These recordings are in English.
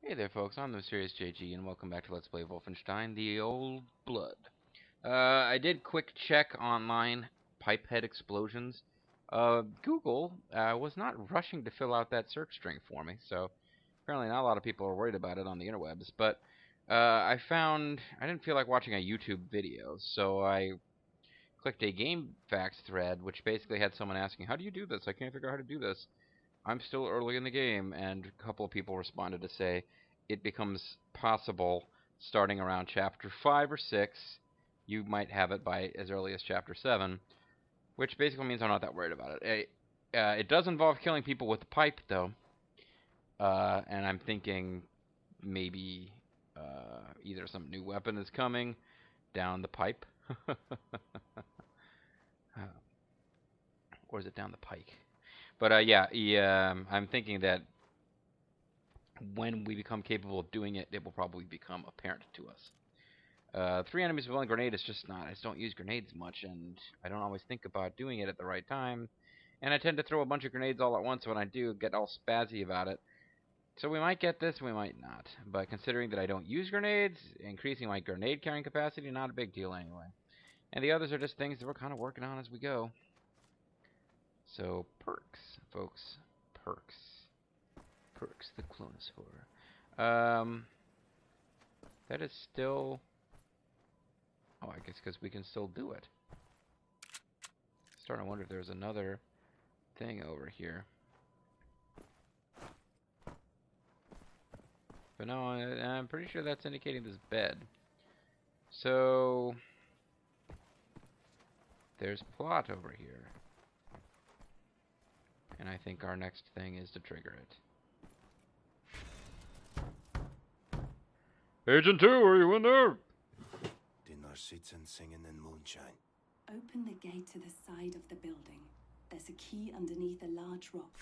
Hey there folks, I'm the Mysterious JG and welcome back to Let's Play Wolfenstein, The Old Blood. I did quick check online, pipehead explosions. Google was not rushing to fill out that search string for me, so apparently not a lot of people are worried about it on the interwebs, but I didn't feel like watching a YouTube video, so I clicked a game facts thread, which basically had someone asking, how do you do this? I can't figure out how to do this. I'm still early in the game, and a couple of people responded to say it becomes possible starting around chapter 5 or 6. You might have it by as early as chapter 7, which basically means I'm not that worried about it. It does involve killing people with the pipe, though, and I'm thinking maybe either some new weapon is coming down the pipe, or is it down the pike? But I'm thinking that when we become capable of doing it, it will probably become apparent to us. 3 enemies with one grenade is just not. I just don't use grenades much, and I don't always think about doing it at the right time. And I tend to throw a bunch of grenades all at once. When I do, get all spazzy about it. So we might get this, we might not. But considering that I don't use grenades, increasing my grenade carrying capacity, not a big deal anyway. And the others are just things that we're kind of working on as we go. So, perks, folks. Perks. Perks, the Clonosaur. That is still... Oh, I guess because we can still do it. Starting to wonder if there's another thing over here. But no, I'm pretty sure that's indicating this bed. So... there's plot over here. And I think our next thing is to trigger it. Agent 2, are you in there? Dinner sits and singing in moonshine. Open the gate to the side of the building. There's a key underneath a large rock.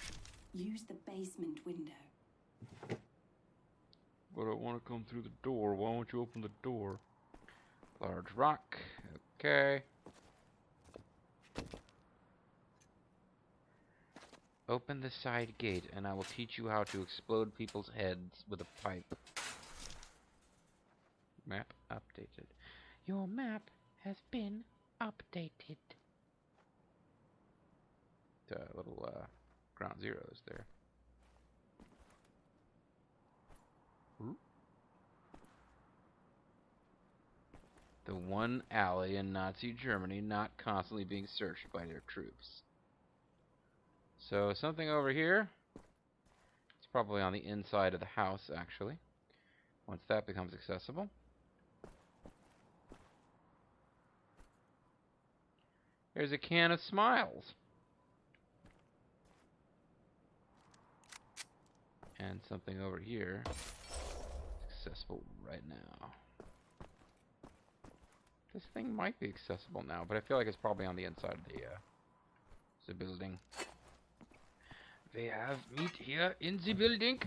Use the basement window. But I want to come through the door. Why won't you open the door? Large rock. Okay. Open the side gate, and I will teach you how to explode people's heads with a pipe. Map updated. Your map has been updated. Little ground zeros there. Ooh. The one alley in Nazi Germany not constantly being searched by their troops. So something over here. It's probably on the inside of the house, actually. Once that becomes accessible. There's a can of Smiles. And something over here. Accessible right now. This thing might be accessible now, but I feel like it's probably on the inside of the building. We have meat here in the building.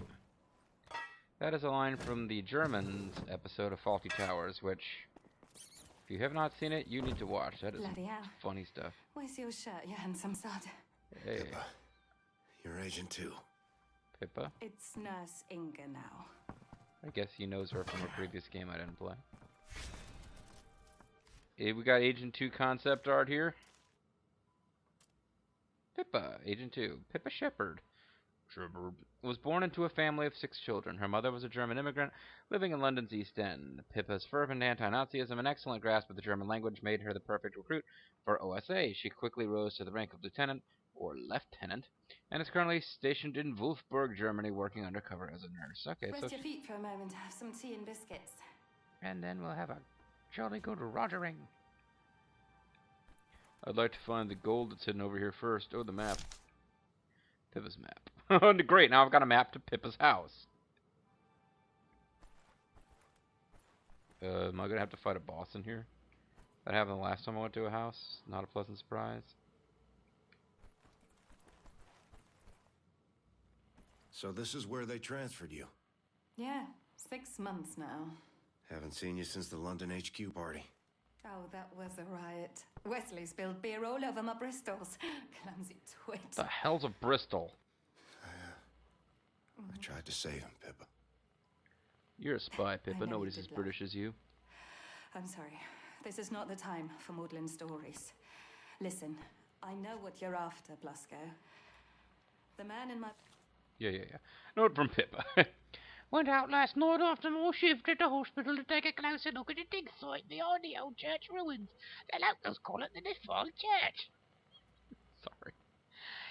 That is a line from the Germans episode of Faulty Towers, which, if you have not seen it, you need to watch. That is funny stuff. Where's your shirt, you handsome sod? Hey. Pippa, you're Agent 2. Pippa? It's Nurse Inga now. I guess he knows her from a previous game I didn't play. Hey, we got Agent 2 concept art here. Pippa, Agent 2. Pippa Shepard. Was born into a family of 6 children. Her mother was a German immigrant living in London's East End. Pippa's fervent anti-Nazism and excellent grasp of the German language made her the perfect recruit for OSA. She quickly rose to the rank of lieutenant, or lieutenant, and is currently stationed in Wolfsburg, Germany, working undercover as a nurse. Okay, Rest your feet for a moment, have some tea and biscuits. And then we'll have a jolly good rogering. I'd like to find the gold that's hidden over here first. Oh, the map. Pippa's map. Great, now I've got a map to Pippa's house. Am I going to have to fight a boss in here? That happened the last time I went to a house. Not a pleasant surprise. So this is where they transferred you. Yeah, 6 months now. Haven't seen you since the London HQ party. Oh, that was a riot. Wesley spilled beer all over my Bristols. Clumsy twit. The hell's a Bristol? I tried to save him, Pippa. You're a spy, Pippa. I know Nobody's you as did British as you. I'm sorry. This is not the time for maudlin stories. Listen, I know what you're after, Blasco. The man in my... Yeah. Note from Pippa. Went out last night after my shift at the hospital to take a closer look at the dig site behind the old church ruins. The locals call it the defunct church. Sorry.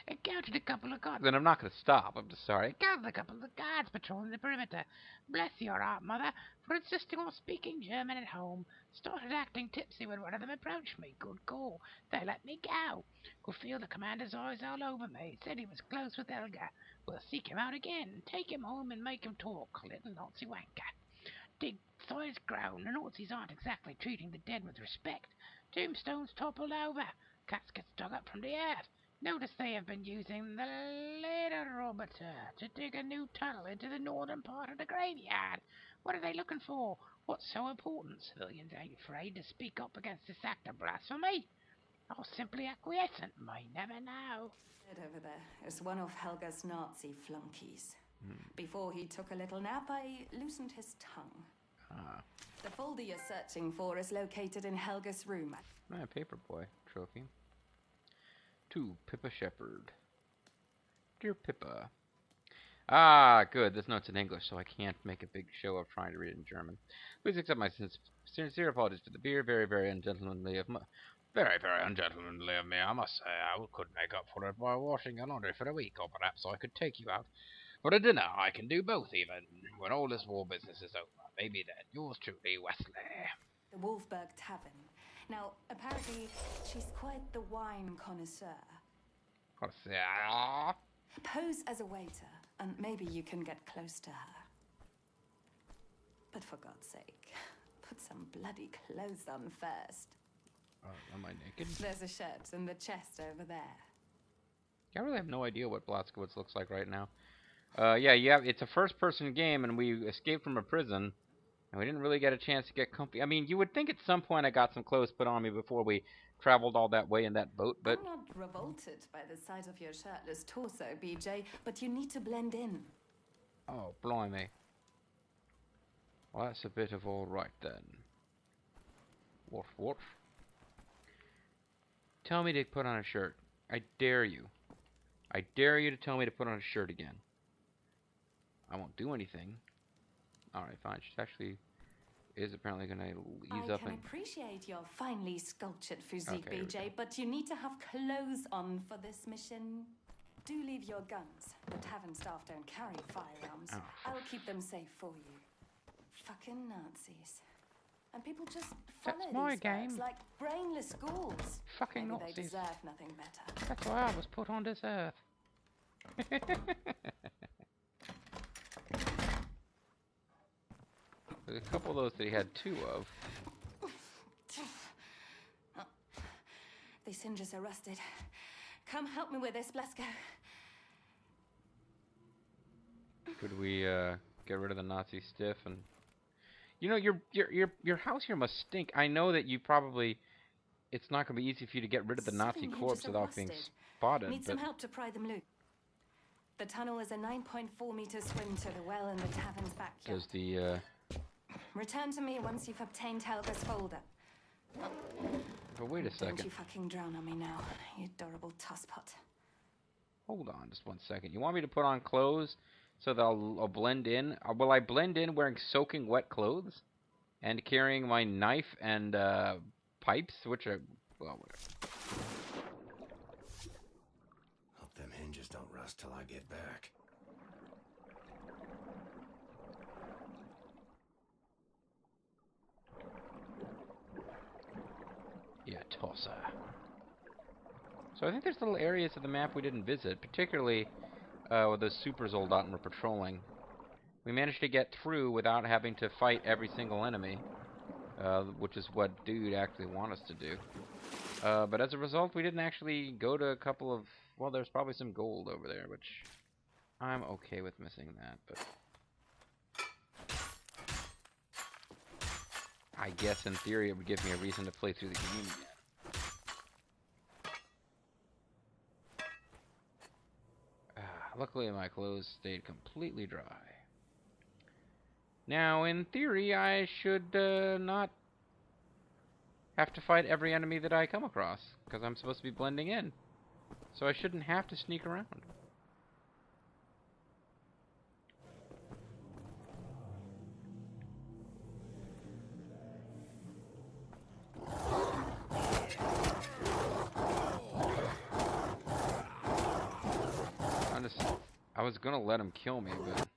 Encountered a couple of guards, and I'm not going to stop. I'm just sorry. Encountered a couple of guards patrolling the perimeter. Bless your heart, Mother, for insisting on speaking German at home. Started acting tipsy when one of them approached me. Good call. They let me go. Could feel the commander's eyes all over me. Said he was close with Helga. We'll seek him out again. Take him home and make him talk. Little Nazi wanker. Dig thighs grown. The Nazis aren't exactly treating the dead with respect. Tombstones toppled over. Caskets dug up from the earth. Notice they have been using the Lederroboter to dig a new tunnel into the northern part of the graveyard. What are they looking for? What's so important? Civilians ain't afraid to speak up against this act of blasphemy. Or simply acquiescent. May never know. Over there is one of Helga's Nazi flunkies. Before he took a little nap, I loosened his tongue. The folder you're searching for is located in Helga's room. Paperboy trophy. To Pippa Shepherd. Dear Pippa. Good. This note's in English, so I can't make a big show of trying to read it in German. Please accept my sincere apologies for the beer. Very, very ungentlemanly of me. Very, very ungentlemanly of me, I must say. I could make up for it by washing your laundry for a week, or perhaps I could take you out for a dinner. I can do both, even, when all this war business is over. Maybe then. Yours truly, Wesley. The Wolfberg Tavern. Now, apparently, she's quite the wine connoisseur. Pose as a waiter, and maybe you can get close to her. But for God's sake, put some bloody clothes on first. Am I naked? There's a shirt in the chest over there. I really have no idea what Blazkowicz looks like right now. Yeah, it's a first-person game, and we escaped from a prison, and we didn't really get a chance to get comfy. I mean, you would think at some point I got some clothes put on me before we traveled all that way in that boat, but... I'm not revolted by the sight of your shirtless torso, BJ, but you need to blend in. Oh, blimey. Well, that's a bit of all right, then. Woof. Tell me to put on a shirt. I dare you. I dare you to tell me to put on a shirt again. I won't do anything. Alright, fine. She actually is apparently going to ease up I can appreciate your finely sculptured physique, Okay, BJ, but you need to have clothes on for this mission. Do leave your guns. The tavern staff don't carry firearms. Oh. I'll keep them safe for you. Fucking Nazis. And people just follow That's my these game. birds like brainless ghouls. Fucking Maybe Nazis. they deserve nothing better. That's why I was put on this earth. There's a couple of those that he had two of. Oh, these hinges are rusted. Come help me with this, Blasco. Could we get rid of the Nazi stiff and... You know, your house here must stink. I know that you probably... It's not going to be easy for you to get rid of the Nazi Seven corpse hinges are without being rusted. spotted, Need but... some help to pry them loose. The tunnel is a 9.4-meter swim to the well in the tavern's backyard. Does the, Return to me once you've obtained Helga's folder. But wait a Don't second. you fucking drown on me now, you adorable tosspot. Hold on just 1 second. You want me to put on clothes so that I'll blend in? Will I blend in wearing soaking wet clothes? And carrying my knife and pipes? Which are... Well, whatever. Hope them hinges don't rust till I get back. Yeah, Tulsa. So I think there's little areas of the map we didn't visit, particularly where those supers old out and were patrolling. We managed to get through without having to fight every single enemy, which is what Dude actually wanted us to do. But as a result, we didn't actually go to a couple of... Well, there's probably some gold over there, which I'm okay with missing that, but... I guess in theory it would give me a reason to play through the game again. Luckily my clothes stayed completely dry. Now, in theory, I should not have to fight every enemy that I come across, because I'm supposed to be blending in. So I shouldn't have to sneak around. I was gonna let him kill me, but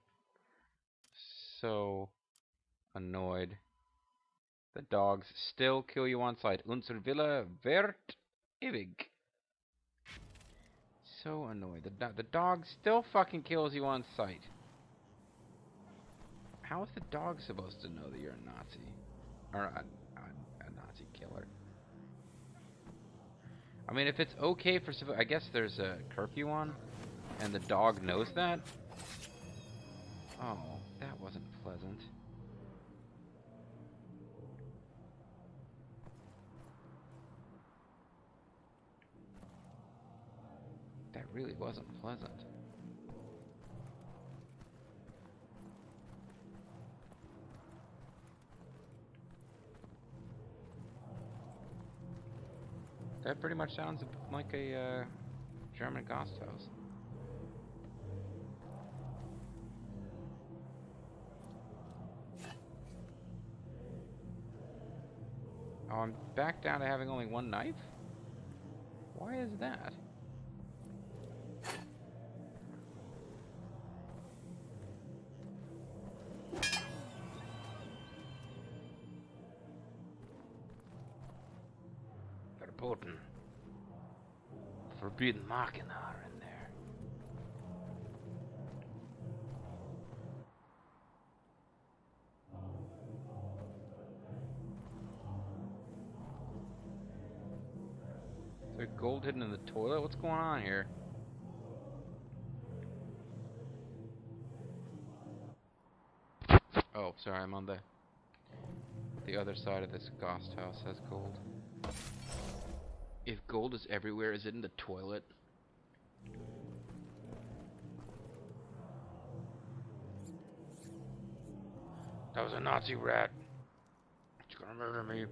so annoyed. The dogs still kill you on sight. Unser Wille wird ewig. So annoyed. The dog still fucking kills you on sight. How is the dog supposed to know that you're a Nazi? Or a Nazi killer? I mean, if it's okay for civil... I guess there's a curfew on, and the dog knows that? Oh, that wasn't pleasant. That really wasn't pleasant. That pretty much sounds like a German Gasthaus. Oh, I'm back down to having only one knife? Why is that? Verboten. Forbidden Marken are in there. Is there gold hidden in the toilet? What's going on here? Oh, sorry, I'm on the other side of this Gasthaus has gold. If gold is everywhere, is it in the toilet? That was a Nazi rat. It's gonna murder me.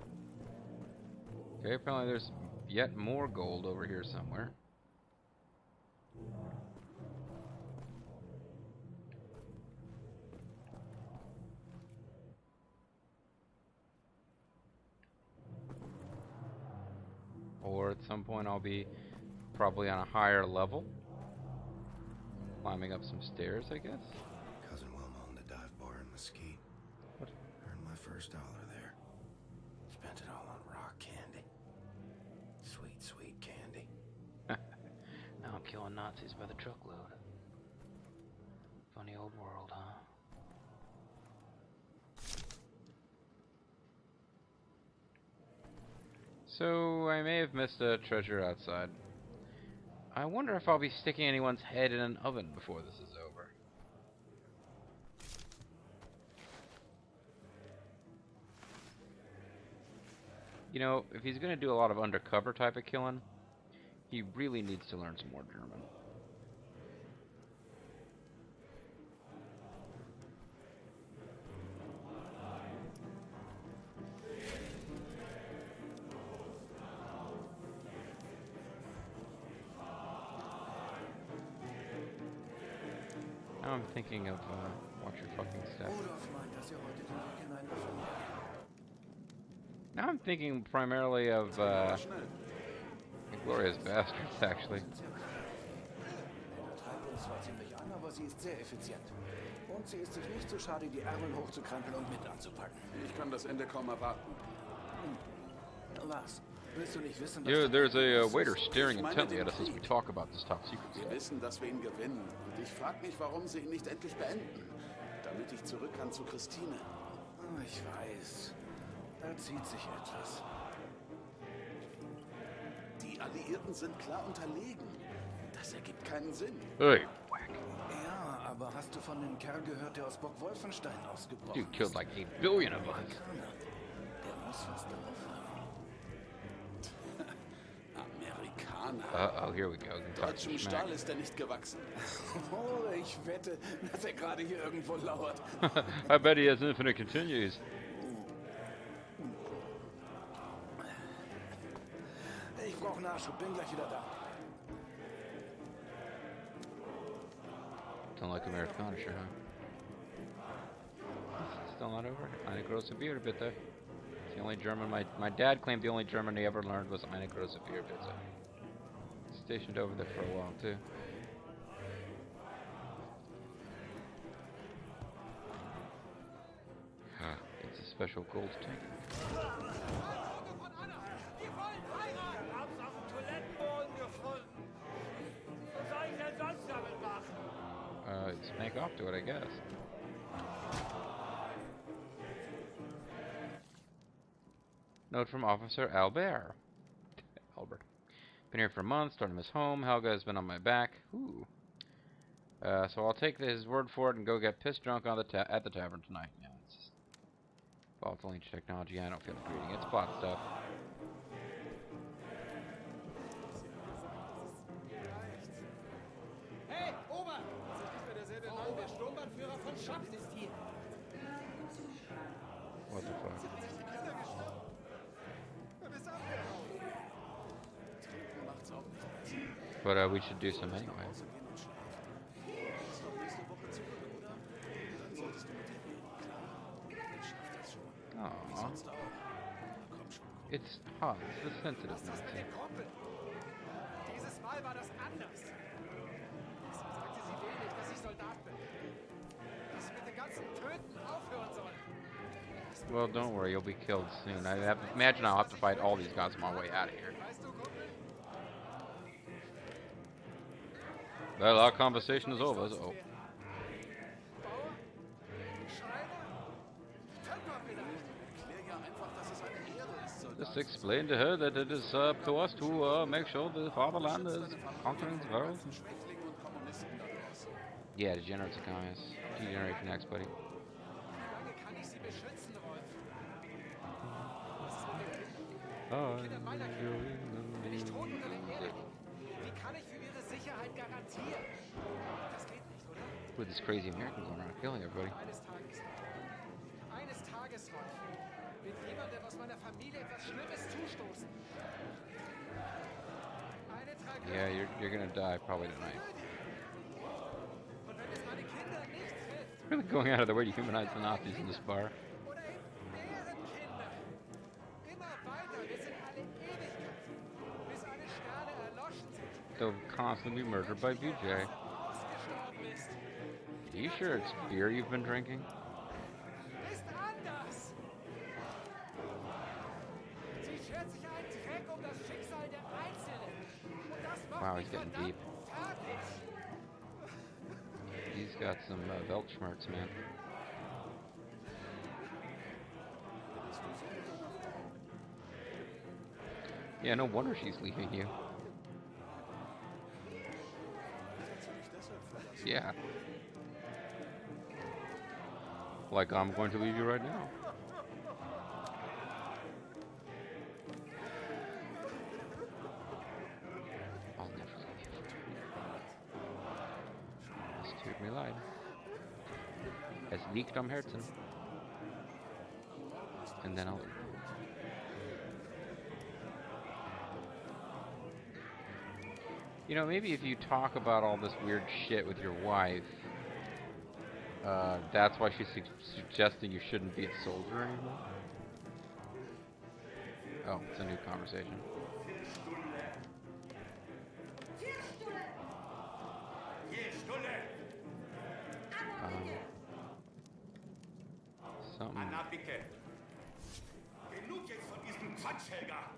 Okay, apparently there's yet more gold over here somewhere. Or at some point I'll be probably on a higher level. Climbing up some stairs, I guess. Cousin Wilma owned a dive bar in Mesquite. What? Earned my first dollar there. Spent it all on rock candy. Sweet, sweet candy. Now I'm killing Nazis by the truckload. Funny old world, huh? So, I may have missed a treasure outside. I wonder if I'll be sticking anyone's head in an oven before this is over. You know, if he's gonna do a lot of undercover type of killing, he really needs to learn some more German. Now I'm thinking of, watch your fucking step. Now I'm thinking primarily of, Glorious Bastards, actually. Aber sie ist sehr effizient. Und sie ist sich nicht so schade, die Ärmel hochzukrempeln und mit anzupacken. Ich kann das Ende kaum erwarten. Was? Willst du nicht wissen, Yeah, there's a waiter staring intently at us as we talk about this top secret Sie stuff. wissen, dass wir ihn gewinnen. Und ich frage mich, warum sie ihn nicht endlich beenden. Damit ich zurück kann zu Christine. Oh, ich weiß. Da zieht sich etwas. Die Alliierten sind klar unterlegen. Das ergibt keinen Sinn. Hey, Ja, aber hast du von dem Kerl gehört, der aus Burg Wolfenstein ausgebrochen dude killed like 8 billion of us. Der muss was drauf haben. anhaben. Oh, here we go. Deutschem Stahl ist er nicht gewachsen. Oh, ich wette, dass er gerade hier irgendwo lauert. I bet he has infinite continues. Ich brauche Nachschub, bin gleich wieder da. Don't like Americana, sure, huh? Still not over? Eine große Bierbitte. It's the only German my dad claimed the only German he ever learned was eine große Bierbitte. Stationed over there for a while too. It's a special gold tank. Just make off to it, I guess. Note from Officer Albert. Albert. Been here for months, starting to miss home. Helga has been on my back. Ooh. So I'll take his word for it and go get pissed drunk on at the tavern tonight. Yeah, it's just volatile technology. I don't feel like reading. It's plot stuff. Hey, Ober! Das ist nicht mehr derselbe Mann. Der Sturmbannführer von Schacht ist hier. What the fuck? But we should do some anyway. Aww. It's hot. It's the sensitive one. Dieses Mal war das anders. Sie sagte, sie will nicht, dass ich Soldat bin. Dass sie mit dem ganzen Töten aufhören soll. Well, don't worry. You'll be killed soon. Imagine I'll have to fight all these guys on my way out of here. Well, our conversation is over. Oh. Just explain to her that it is up to us to make sure the fatherland is conquering the world. Yeah, degenerates and communists. Degeneration X, buddy. Oh, with this crazy American going around killing everybody. Eines Tages, Rolf, wird jemandem aus meiner Familie etwas Schlimmes zustoßen. Eine Tragödie. Yeah, you're gonna die probably tonight. Und wenn es meine Kinder nichts hilft. Really going out of the way to humanize the Nazis in this bar. Oder eben deren Kinder. Immer weiter bis in alle Ewigkeit. Bis alle Sterne erloschen sind. They'll constantly be murdered by BJ. Are you sure it's beer you've been drinking? Ist anders. Sie schert sich einen Dreck das Schicksal der Einzelnen. Und das macht Wow, mich he's getting deep. fertig. He's got some Weltschmerz, man. Yeah, no wonder she's leaving you. Yeah. Like I'm going to leave you right now. I'll never leave you. Es tut mir leid. Es liegt am Herzen. And then I'll leave. You know, maybe if you talk about all this weird shit with your wife, that's why she's suggesting you shouldn't be a soldier anymore. Oh, it's a new conversation. Something. Anna, bitte. Genug jetzt von diesem Quatsch, Helga.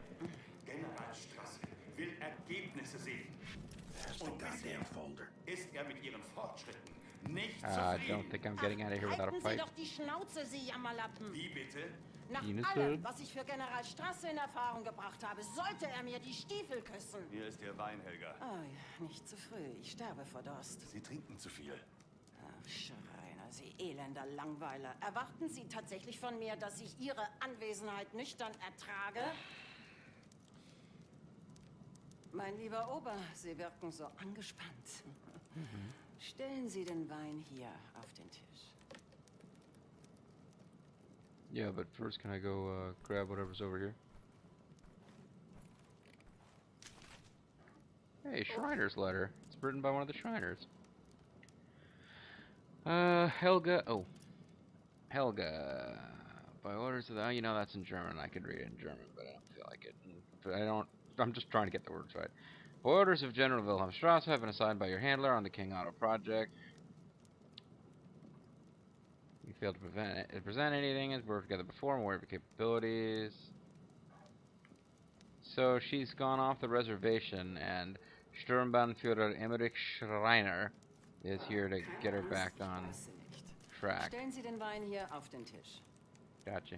Generalstrasse will Ergebnisse sehen. Und bisher ist mit ihren Fortschritten nicht I zufrieden. don't think I'm getting out of here without a Halten Sie fight. doch die Schnauze, Sie Jammerlappen. Wie bitte? Nach Penisse. allem, was ich für General Strasse in Erfahrung gebracht habe, sollte er mir die Stiefel küssen. Hier ist Ihr Wein, Helga. Oh ja, nicht zu früh. Ich sterbe vor Durst. Sie trinken zu viel. Ach, Schreiner, Sie elender Langweiler. Erwarten Sie tatsächlich von mir, dass ich Ihre Anwesenheit nüchtern ertrage? Mein lieber Ober, Sie wirken so angespannt. Stellen Sie den Wein hier auf den Tisch. Yeah, but first can I go grab whatever's over here? Hey, Shriner's letter. It's written by one of the Shriners. Helga. Oh. Helga. By orders of the... Oh, you know, that's in German. I could read it in German, but I don't feel like it. But I don't... I'm just trying to get the words right. By orders of General Wilhelm Strauss, have been assigned by your handler on the King Otto project. You failed to present anything as worked together before, more of your capabilities. So she's gone off the reservation, and Sturmbannführer Emmerich Schreiner is here to get her back on track. Stellen Sie den Wein hier auf den Tisch. Gotcha.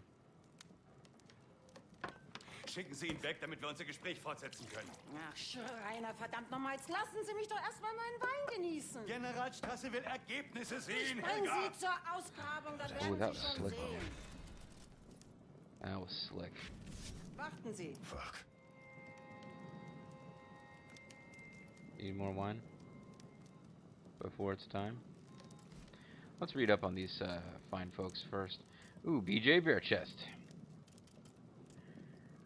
Schicken Sie ihn weg, damit wir unser Gespräch fortsetzen können. Ach, Schreiner, verdammt nochmal, jetzt lassen Sie mich doch erstmal meinen Wein genießen. Generalstrasse will Ergebnisse sehen, Bringen Helga! Sie zur Ausgrabung, dann Oh, werden that Sie was schon slick. sehen. That was slick. Warten Sie. Fuck. Need more wine? Before it's time? Let's read up on these fine folks first. Ooh, BJ Bear Chest.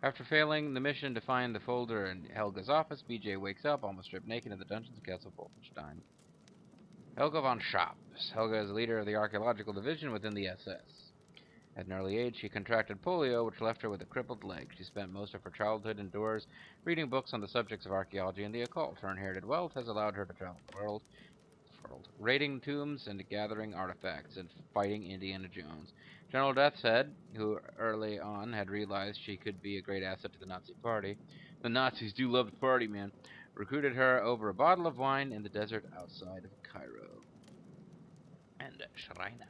After failing the mission to find the folder in Helga's office, BJ wakes up, almost stripped naked, in the dungeons of Castle Wolfenstein. Helga von Schaps. Helga is leader of the archaeological division within the SS. At an early age, she contracted polio, which left her with a crippled leg. She spent most of her childhood indoors, reading books on the subjects of archaeology and the occult. Her inherited wealth has allowed her to travel the world, raiding tombs and gathering artifacts and fighting Indiana Jones. General Deathshead, who early on had realized she could be a great asset to the Nazi party — the Nazis do love the party, man — recruited her over a bottle of wine in the desert outside of Cairo. And Schreiner.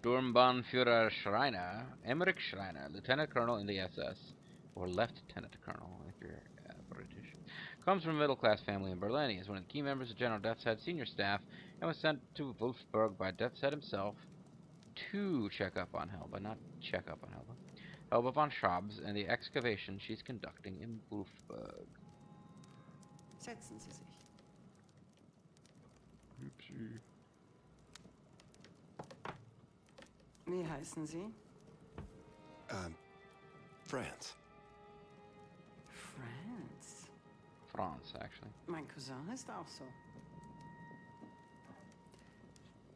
Sturmbannführer Schreiner, Emmerich Schreiner, Lieutenant Colonel in the SS, or Lieutenant Colonel if you're British, comes from a middle-class family in Berlin. He is one of the key members of General Deathshead's senior staff and was sent to Wolfsburg by Deathshead himself to check up on Helga, not check up on Helga. Helga von Schaps and the excavation she's conducting in Wolfsburg. Setzen Sie sich. Oopsie. Wie heißen Sie? France. France. France, actually. Mein Cousin ist auch so.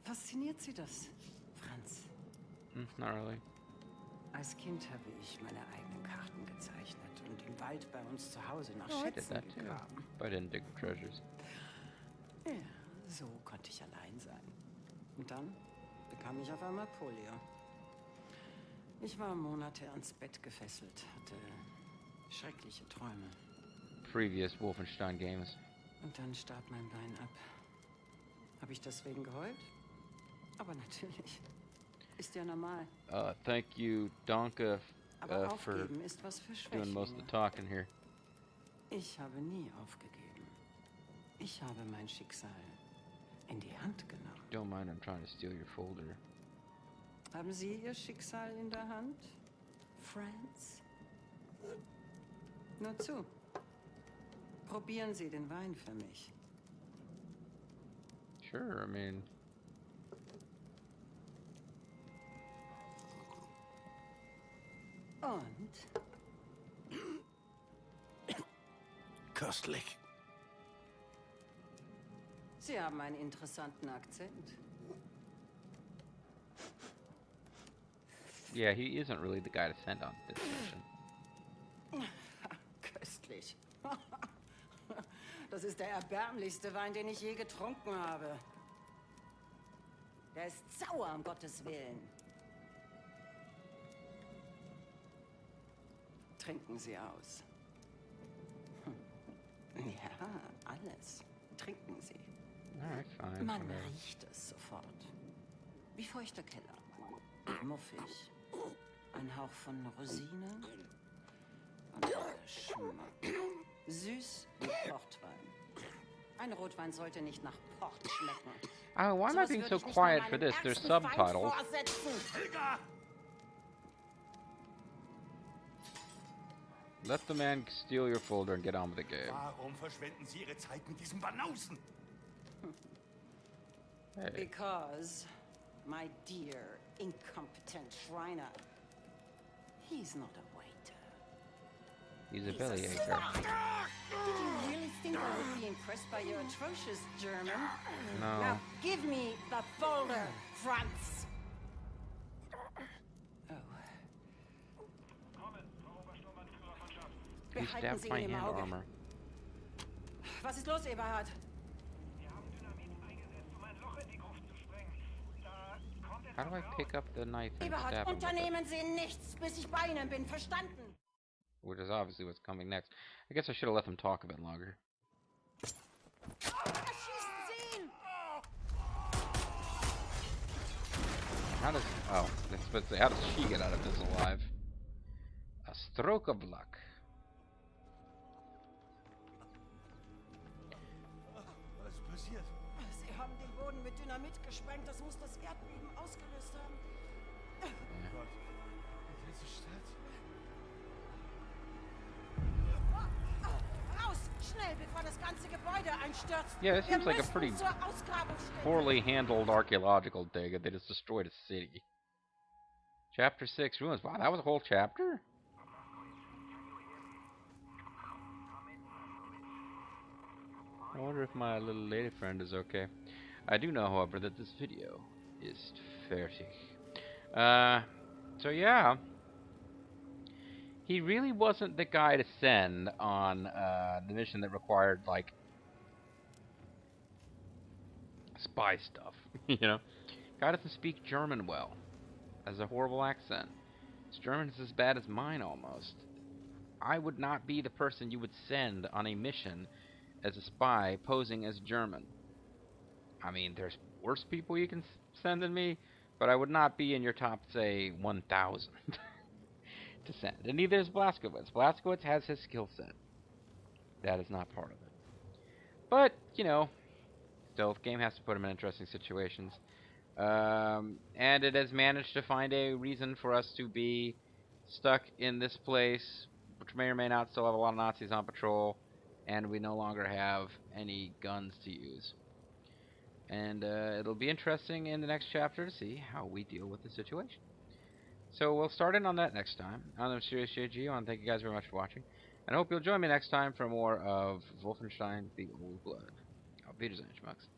Fasziniert Sie das, Franz? Not really. Als Kind habe ich meine eigenen Karten gezeichnet und im Wald bei uns zu Hause nach Oh, I did Schätzen that too. gegraben. But I didn't dig for treasures. Ja, so konnte ich allein sein. Und dann bekam ich auf einmal Polio. Ich war Monate ans Bett gefesselt, hatte schreckliche Träume. Previous Wolfenstein games. Und dann starb mein Bein ab. Habe ich deswegen geheult? Aber natürlich. Ist ja normal. Thank you, Donka, Aber for aufgeben ist was für doing most of the Schwächlinge. talking here. Ich habe nie aufgegeben. Ich habe mein Schicksal in die Hand genommen. Don't mind, I'm trying to steal your folder. Haben Sie Ihr Schicksal in der Hand, Franz? Nur zu. Probieren Sie den Wein für mich. Sure, I mean... Und? Köstlich. Sie haben einen interessanten Akzent. Yeah, he isn't really the guy to send on this mission. Köstlich. Das ist der erbärmlichste Wein, den ich je getrunken habe. Der ist sauer, um Gottes Willen. Trinken Sie aus. Ja, alles. Trinken Sie. Alright, fine. Man whatever. riecht es sofort. Wie feuchter Keller. Muffig. Ein Hauch von Rosine. Und Geschmack. Süß wie Portwein. Ein Rotwein sollte nicht nach Port schmecken. Oh, why am I Sowas being würde so ich nicht quiet mal for meinem this? There's ärgsten Feind subtitles. vorsetzen. Helga! Let the man steal your folder and get on with the game. Warum verschwenden Sie Ihre Zeit mit diesem Banausen? Hey. Because, my dear, incompetent Shriner, he's not a waiter. He's a bellyacher. Did you really think I would be impressed by your atrocious German? No. Now, give me the folder, Franz! Oh. He Behalten stabbed Sie my ihn im hand Auge. armor. Was ist los, Eberhard? How do I pick up the knife and Eberhard, stab him with it? unternehmen Sie nichts, bis ich bei Ihnen bin, verstanden? Which is obviously what's coming next. I guess I should have let them talk a bit longer. Erschießen Sie ihn! How does... Oh, that's supposed to say, how does she get out of this alive? A stroke of luck. Was ist passiert? Sie haben den Boden mit Dynamit gesprengt, das muss das Erdbeben ausgelöst haben. Gott, diese Stadt. Raus! Schnell, bevor das ganze Gebäude einstürzt! Yeah, this seems Wir like a müssen pretty zur Ausgrabungsstätte. poorly handled archaeological dig. They just destroyed a city. Chapter 6, Ruins. Wow, that was a whole chapter? I wonder if my little lady friend is okay. I do know, however, that this video is fertig. So yeah. He really wasn't the guy to send on the mission that required, like, spy stuff, you know? Guy doesn't speak German well. Has a horrible accent. His German is as bad as mine, almost. I would not be the person you would send on a mission as a spy posing as German. I mean, there's worse people you can send than me, but I would not be in your top, say, 1,000 to send. And neither is Blazkowicz. Blazkowicz has his skill set. That is not part of it. But, you know, still, the game has to put him in interesting situations. And it has managed to find a reason for us to be stuck in this place, which may or may not still have a lot of Nazis on patrol, and we no longer have any guns to use. And it'll be interesting in the next chapter to see how we deal with the situation. So we'll start in on that next time. I'm Serious JG. I want to thank you guys very much for watching, and I hope you'll join me next time for more of Wolfenstein: The Old Blood. Auf Wiedersehen, Schmucks.